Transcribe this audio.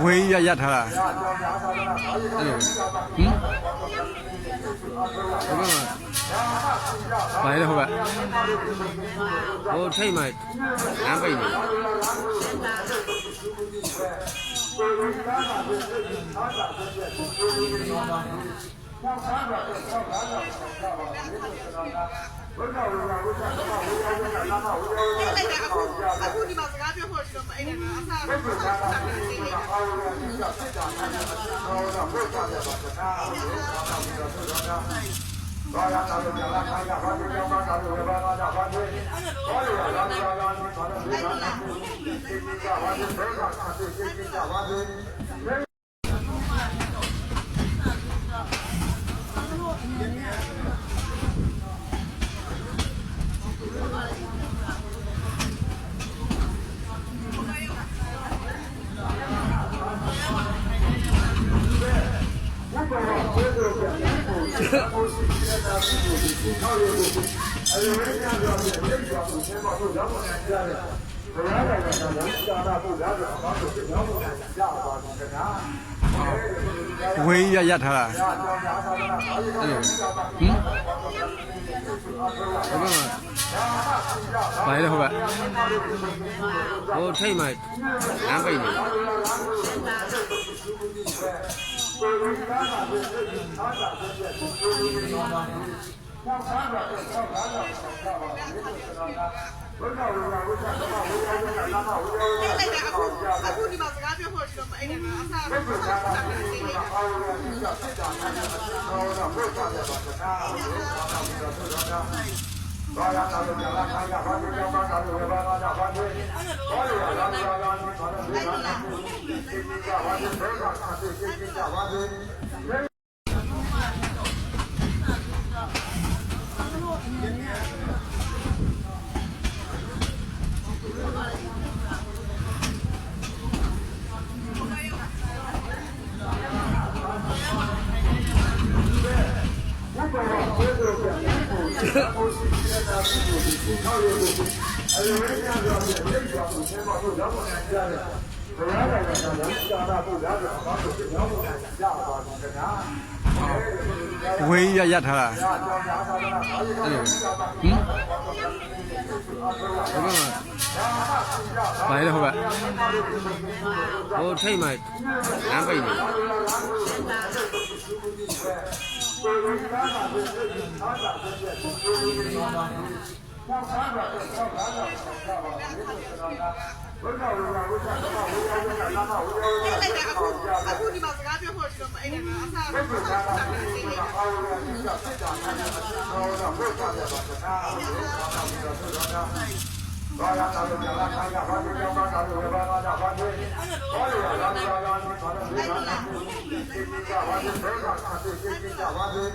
ဝေးရထားတာဘာလဲဟုတ်ကဲ့ဟိုထိတ်မှလမ်းပိတ်နေအခုဒီမှာစကားပြောဖို့ရှိတော့မအိမ်နဲ့အစားတော့ဆက်တာနေနေတယ်ဘာသာတော်ကြာလာခိုင်းတာဘာလို့ကြောင်းတာလို့ဘာသာတာဘာလို့ဘာလို့လာလာလာလာဘာလို့ဒီကဘာလို့ဘယ်ကဆက်စစ်စစ်ကြဘာလို့ဝေးရထားတာဘာလဲဟုတ်ကဲ့ဟိုထိတ်မှလမ်းပိတ်နေအခုဒီမှာစကားပြောဖို့ရှိတော့မအိမ်နဲ့အစားတော့ဆက်တာနေနေတယ်ဘာသာတော်ကြာလာခိုင်းတာဘာလို့ကြောင်းတာလို့ဘာသာတာဘာလို့ဘာလို့လာလာလာလာဘာလို့ဒီကဘာလို့ဘယ်ကဆက်စစ်စစ်ကြဘာလို့ဝေးရထားတာဘာလဲဟုတ်ကဲ့ဟိုထိတ်မှလမ်းပိတ်နေအခုဒီမှာစကားပြောဖို့ရှိတော့မအိမ်နဲ့အစားတော့ဆက်တာနေနေတယ်ဘာသာတော်ကြာလာခိုင်းတာဘာလို့ကြောင်းတာလို့ဘာသာတာဘာလို့ဘာလို့လာလာလာလာဘာလို့ဒီကဘာလို့ဘယ်ကဆက်စစ်စစ်ကြဘာလို့